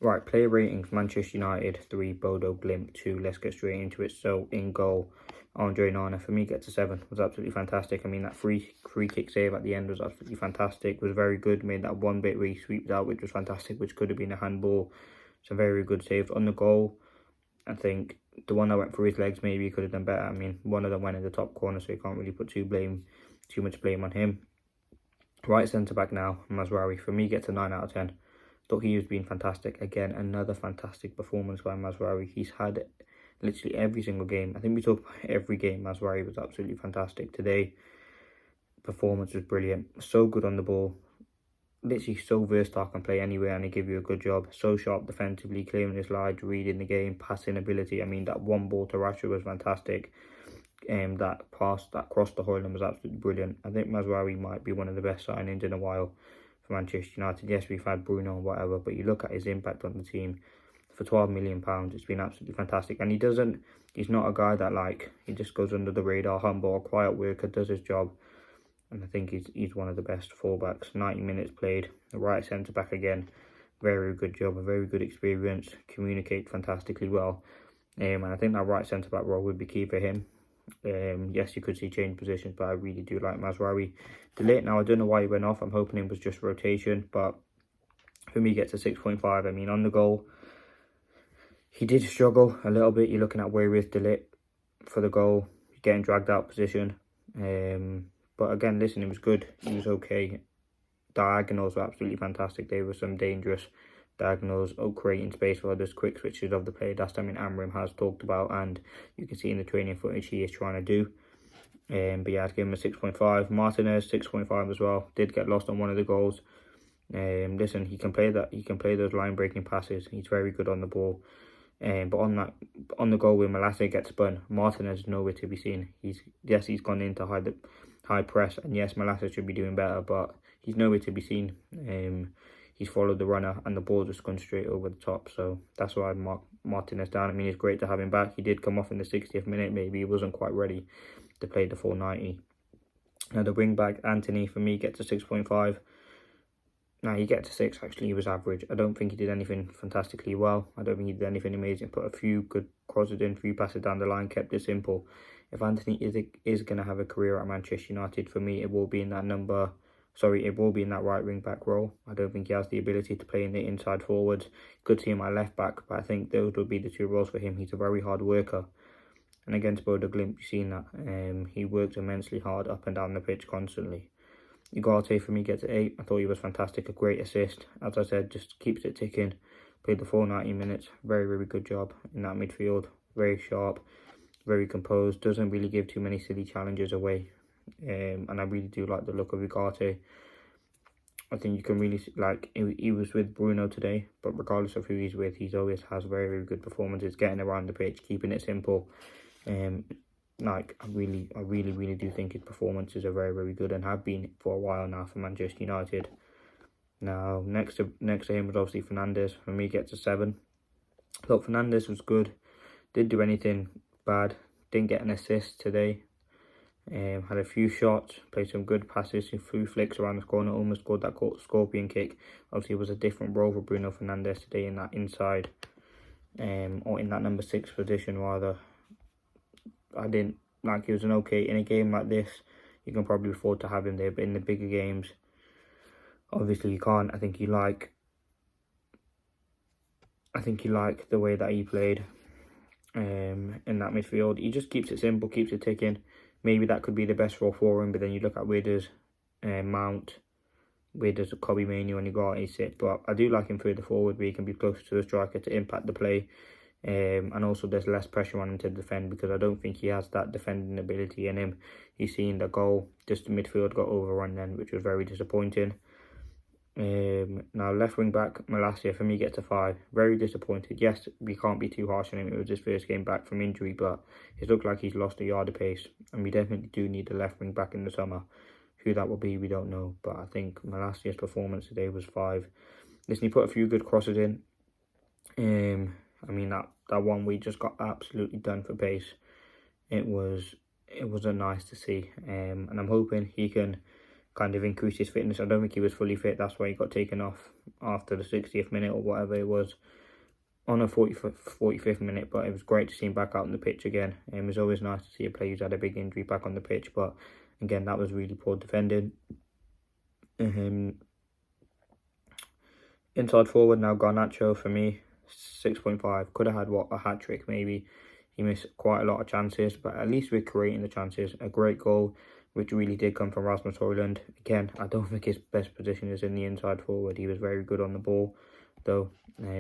Right, player ratings, Manchester United 3, Bodo Glimt 2. Let's get straight into it. So, in goal, Onana, for me, gets a 7. Was absolutely fantastic. I mean, that free kick save at the end was absolutely fantastic. Was very good. Made that one bit where he sweeps out, which was fantastic, which could have been a handball. Some very good saves. On the goal, I think the one that went through his legs, maybe he could have done better. I mean, one of them went in the top corner, so you can't really put too much blame on him. Right centre-back now, Mazraoui, for me, gets a 9 out of 10. Thought he was being fantastic. Again, another fantastic performance by Mazraoui. He's had literally every single game. I think we talk about every game. Mazraoui was absolutely fantastic. Today, performance was brilliant. So good on the ball. Literally so versatile, can play anywhere and he give you a good job. So sharp defensively, clearing his lines, reading the game, passing ability. I mean, that one ball to Rashford was fantastic. That pass that crossed the Hojlund was absolutely brilliant. I think Mazraoui might be one of the best signings in a while for Manchester United. Yes, we've had Bruno or whatever, but you look at his impact on the team for £12 million, it's been absolutely fantastic. And he's not a guy that he just goes under the radar, humble, quiet worker, does his job. And I think he's one of the best fullbacks. 90 minutes played, the right centre back again, very good job, a very good experience, communicate fantastically well. And I think that right centre back role would be key for him. Yes, you could see change positions, but I really do like Mazraoui. De Ligt, now I don't know why he went off. I'm hoping it was just rotation, but for me, gets a 6.5. I mean, on the goal, he did struggle a little bit. You're looking at where he is, De Ligt, for the goal, getting dragged out of position. But again, listen, it was good. He was okay. Diagonals were absolutely fantastic. They were some dangerous diagonals, creating space for others, quick switches of the play. That's something Amram has talked about, and you can see in the training footage he is trying to do. But yeah, I'd give him a 6.5. Martinez, 6.5 as well. Did get lost on one of the goals. Listen, he can play that. He can play those line breaking passes. He's very good on the ball. But on the goal where Malacia gets spun, Martinez is nowhere to be seen. He's gone in to high press, and yes, Malacia should be doing better, but he's nowhere to be seen. He's followed the runner and the ball just gone straight over the top. So that's why I mark Martinez down. I mean, it's great to have him back. He did come off in the 60th minute. Maybe he wasn't quite ready to play the full 90. Now the wing back, Anthony, for me, gets a 6.5. Now he gets a 6. Actually, he was average. I don't think he did anything fantastically well. I don't think he did anything amazing. Put a few good crosses in, few passes down the line, kept it simple. If Anthony is going to have a career at Manchester United, for me, it will be in that right wing back role. I don't think he has the ability to play in the inside forwards. Could see him at left back, but I think those would be the two roles for him. He's a very hard worker. And against Bodo Glimt, you've seen that. He works immensely hard up and down the pitch constantly. Ugarte, for me, gets an 8. I thought he was fantastic, a great assist. As I said, just keeps it ticking. Played the full 90 minutes. Very, very good job in that midfield. Very sharp, very composed. Doesn't really give too many silly challenges away. And I really do like the look of Ugarte. I think you can really see, he was with Bruno today, but regardless of who he's with, he always has very, very good performances, getting around the pitch, keeping it simple. I really do think his performances are very, very good and have been for a while now for Manchester United. Now, next to him was obviously Fernandes. For me, gets a 7. Look, Fernandes was good. Didn't do anything bad. Didn't get an assist today. Had a few shots, played some good passes, a few flicks around the corner, almost scored that scorpion kick. Obviously, it was a different role for Bruno Fernandes today in that inside, or in that number 6 position rather. I didn't he was in a game like this. You can probably afford to have him there, but in the bigger games, obviously you can't. I think you like the way that he played in that midfield. He just keeps it simple, keeps it ticking. Maybe that could be the best role for him, but then you look at where does Mount, where does Kobe Mainoo and Ugarte sit. But I do like him further forward, where he can be closer to the striker to impact the play. And also there's less pressure on him to defend, because I don't think he has that defending ability in him. He's seen the goal, just the midfield got overrun then, which was very disappointing. Now left wing back, Malacia, for me, gets a 5. Very disappointed. Yes, we can't be too harsh on him. It was his first game back from injury, but it looked like he's lost a yard of pace, and we definitely do need a left wing back in the summer. Who that will be, we don't know, but I think Malacia's performance today was 5. Listen, he put a few good crosses in. I mean, that one we just got absolutely done for pace. It was nice to see, and I'm hoping he can kind of increase his fitness. I don't think he was fully fit. That's why he got taken off after the 60th minute or whatever it was, on a 45th minute. But it was great to see him back out on the pitch again. It was always nice to see a player who's had a big injury back on the pitch. But again, that was really poor defending. Inside forward now, Garnacho for me, 6.5. Could have had a hat trick maybe. He missed quite a lot of chances, but at least we're creating the chances. A great goal, which really did come from Rasmus Hojlund. Again, I don't think his best position is in the inside forward. He was very good on the ball, though.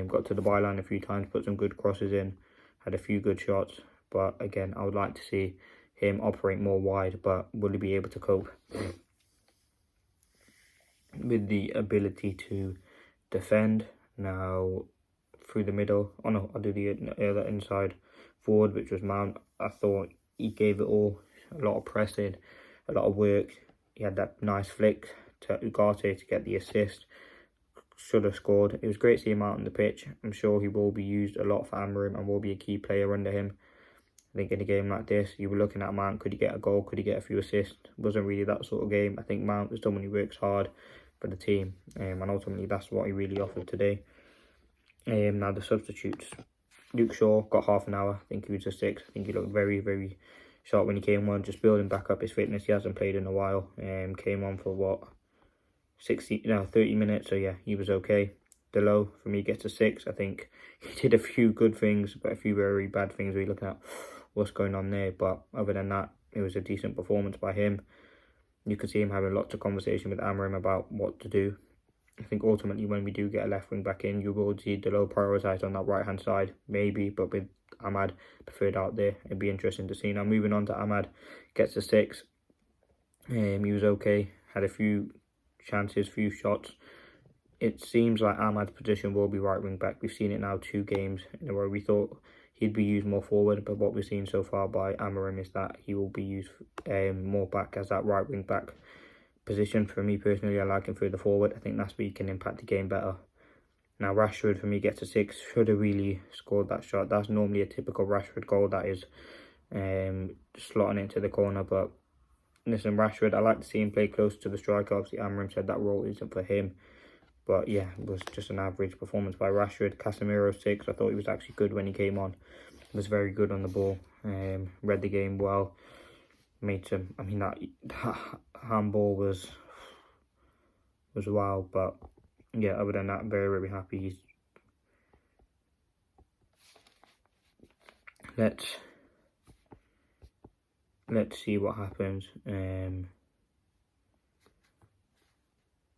Got to the byline a few times, put some good crosses in, had a few good shots. But again, I would like to see him operate more wide, but will he be able to cope with the ability to defend now through the middle? Oh no, I'll do the other inside forward, which was Mount. I thought he gave it all, a lot of pressing, a lot of work. He had that nice flick to Ugarte to get the assist. Should have scored. It was great to see him out on the pitch. I'm sure he will be used a lot for Amorim and will be a key player under him. I think in a game like this, you were looking at Mount. Could he get a goal? Could he get a few assists? It wasn't really that sort of game. I think Mount is someone who works hard for the team, and ultimately that's what he really offered today. Now the substitutes. Luke Shaw got half an hour. I think he was a 6. I think he looked very, very sharp when he came on, just building back up his fitness. He hasn't played in a while. Came on for what, 30 minutes. So yeah, he was okay. Delo for me gets a 6. I think he did a few good things, but a few very bad things. We're looking at what's going on there. But other than that, it was a decent performance by him. You can see him having lots of conversation with Amorim about what to do. I think ultimately when we do get a left wing back in, you will see Delo prioritised on that right hand side, maybe, but with Ahmad preferred out there. It'd be interesting to see. Now moving on to Ahmad, gets a 6. He was okay, had a few chances, few shots. It seems like Ahmad's position will be right wing back. We've seen it now 2 games in a row. We thought he'd be used more forward, but what we've seen so far by Amorim is that he will be used more back as that right wing back position. For me personally, I like him further forward. I think that's where he can impact the game better. Now Rashford for me gets a 6. Should have really scored that shot. That's normally a typical Rashford goal. That is slotting into the corner. But listen, Rashford, I like to see him play close to the striker. Obviously Amorim said that role isn't for him. But yeah, it was just an average performance by Rashford. Casemiro 6. I thought he was actually good when he came on. He was very good on the ball. Read the game well. Made some. I mean that handball was wild. But yeah, other than that, very, very happy. Let's see what happens.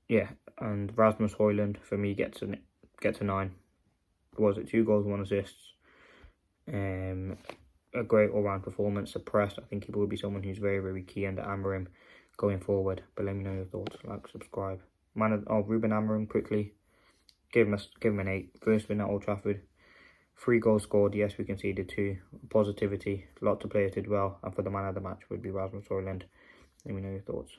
Yeah, and Rasmus Hojlund for me gets a 9. Was it 2 goals, 1 assist? A great all-round performance. Suppressed. I think he will be someone who's very, very key under Amorim going forward. But let me know your thoughts. Like, subscribe. Ruben Amorim quickly. Give him an 8. First win at Old Trafford. 3 goals scored. Yes, we conceded 2. Positivity. Lots of players did well. And for the man of the match would be Rasmus Hojlund. Let me know your thoughts.